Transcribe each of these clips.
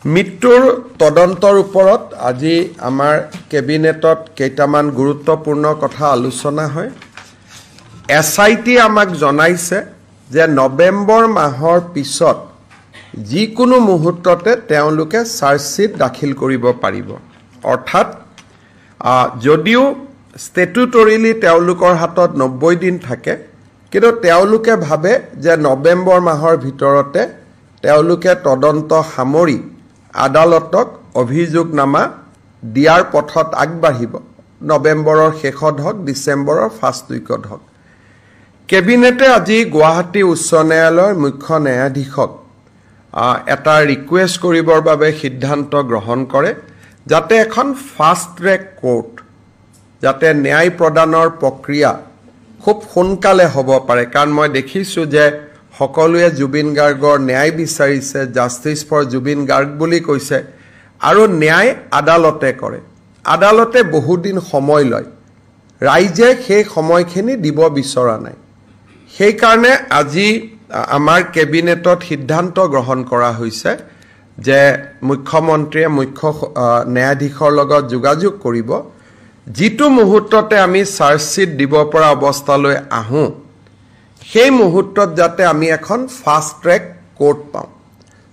মৃত্যুৰ তদন্তৰ ওপৰত আজি আমাৰ কেবিনেটত কেইটামান গুৰুত্বপূৰ্ণ কথা আলোচনা হয়। এছআইটি আমাক জনাইছে যে নৱেম্বৰ মাহৰ পিছত যিকোনো মুহূৰ্ততে তেওঁলোকে চাৰ্জশ্বিট দাখিল কৰিব পাৰিব। অৰ্থাৎ যদিও ষ্টেটুটৰিলি তেওঁলোকৰ হাতত 90 দিন থাকে, কিন্তু তেওঁলোকে ভাবে যে নৱেম্বৰ মাহৰ ভিতৰতে তেওঁলোকে তদন্ত সামৰি আদালতক অভিযোগনামা দিয়াৰ পথত আগবাঢ়িব। নৱেম্বৰৰ শেষত হওক, ডিচেম্বৰৰ ফাৰ্ষ্ট উইকত হওক। কেবিনেটে আজি গুৱাহাটী উচ্চ ন্যায়ালয়ৰ মুখ্য ন্যায়াধীশক এটা ৰিকুৱেষ্ট কৰিবৰ বাবে সিদ্ধান্ত গ্ৰহণ কৰে, যাতে এখন ফাষ্ট ট্ৰেক কোৰ্ট, যাতে ন্যায় প্ৰদানৰ প্ৰক্ৰিয়া খুব সোনকালে হ'ব পাৰে। কাৰণ মই দেখিছোঁ যে সকলোৱে জুবিন গাৰ্গৰ ন্যায় বিচাৰিছে, জাষ্টিছ ফৰ জুবিন গাৰ্গ বুলি কৈছে, আৰু ন্যায় আদালতে কৰে। আদালতে বহুদিন সময় লয়, ৰাইজে সেই সময়খিনি দিব বিচৰা নাই। সেইকাৰণে আজি আমাৰ কেবিনেটত সিদ্ধান্ত গ্ৰহণ কৰা হৈছে যে মুখ্যমন্ত্ৰীয়ে মুখ্য ন্যায়াধীশৰ লগত যোগাযোগ কৰিব, যিটো মুহূৰ্ততে আমি চাৰ্জশ্বিট দিব পৰা অৱস্থালৈ আহোঁ, সেই মুহূৰ্তত যাতে আমি এখন ফাষ্ট ট্ৰেক কোৰ্ট পাওঁ,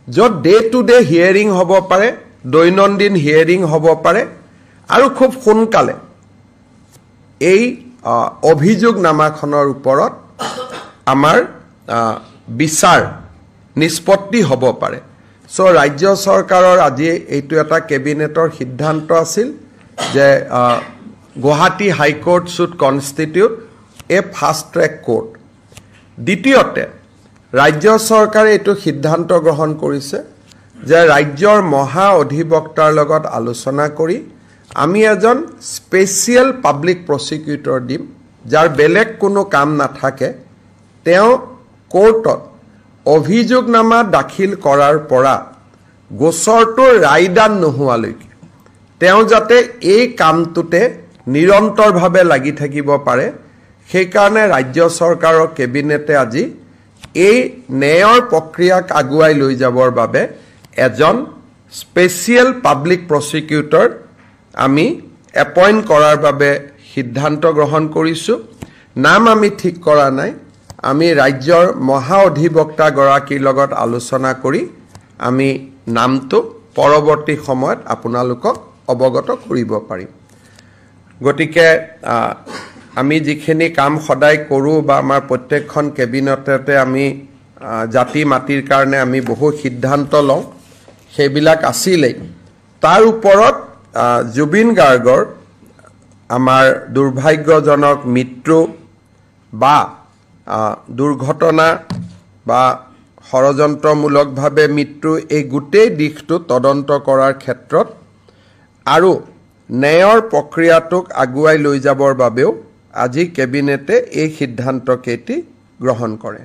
য'ত ডে টু ডে হিয়াৰিং হ'ব পাৰে, দৈনন্দিন হিয়াৰিং হ'ব পাৰে, আৰু খুব সোনকালে এই অভিযোগনামাখনৰ ওপৰত আমাৰ বিচাৰ নিষ্পত্তি হ'ব পাৰে। চ' ৰাজ্য চৰকাৰৰ আজি এইটো এটা কেবিনেটৰ সিদ্ধান্ত আছিল যে Guwahati high court should constitute a fast track court. দ্বিতীয়তে, ৰাজ্য চৰকাৰে এইটো সিদ্ধান্ত গ্ৰহণ কৰিছে যে ৰাজ্যৰ মহা অধিবক্তাৰ লগত আলোচনা কৰি আমি এজন স্পেচিয়েল পাব্লিক প্ৰচিকিউটৰ দিম, যাৰ বেলেগ কোনো কাম নাথাকে। তেওঁ কোৰ্টত অভিযোগনামা দাখিল কৰাৰ পৰা গোচৰটো ৰায়দান নোহোৱালৈকে তেওঁ যাতে এই কামটোতে নিৰন্তৰভাৱে লাগি থাকিব পাৰে। সেইকাৰণে ৰাজ্য চৰকাৰৰ কেবিনেটে আজি এই ন্যায়ৰ প্ৰক্ৰিয়াক আগুৱাই লৈ যাবৰ বাবে এজন স্পেচিয়েল পাব্লিক প্ৰচিকিউটৰ আমি এপইণ্ট কৰাৰ বাবে সিদ্ধান্ত গ্ৰহণ কৰিছোঁ। নাম আমি ঠিক কৰা নাই, আমি ৰাজ্যৰ মহা অধিবক্তাগৰাকীৰ লগত আলোচনা কৰি আমি নামটো পৰৱৰ্তী সময়ত আপোনালোকক অৱগত কৰিব পাৰিম। গতিকে আমি যিখিনি কাম সদায় কৰোঁ বা আমাৰ প্ৰত্যেকখন কেবিনেটতে আমি জাতি মাটিৰ কাৰণে আমি বহু সিদ্ধান্ত লওঁ, সেইবিলাক আছিলেই। তাৰ ওপৰত জুবিন গাৰ্গৰ আমাৰ দুৰ্ভাগ্যজনক মৃত্যু বা দুৰ্ঘটনা বা ষড়যন্ত্ৰমূলকভাৱে মৃত্যু, এই গোটেই দিশটো তদন্ত কৰাৰ ক্ষেত্ৰত আৰু ন্যায়ৰ প্ৰক্ৰিয়াটোক আগুৱাই লৈ যাবৰ বাবেও আজি কেবিনেটে এই সিদ্ধান্তকেইটি গ্ৰহণ কৰে।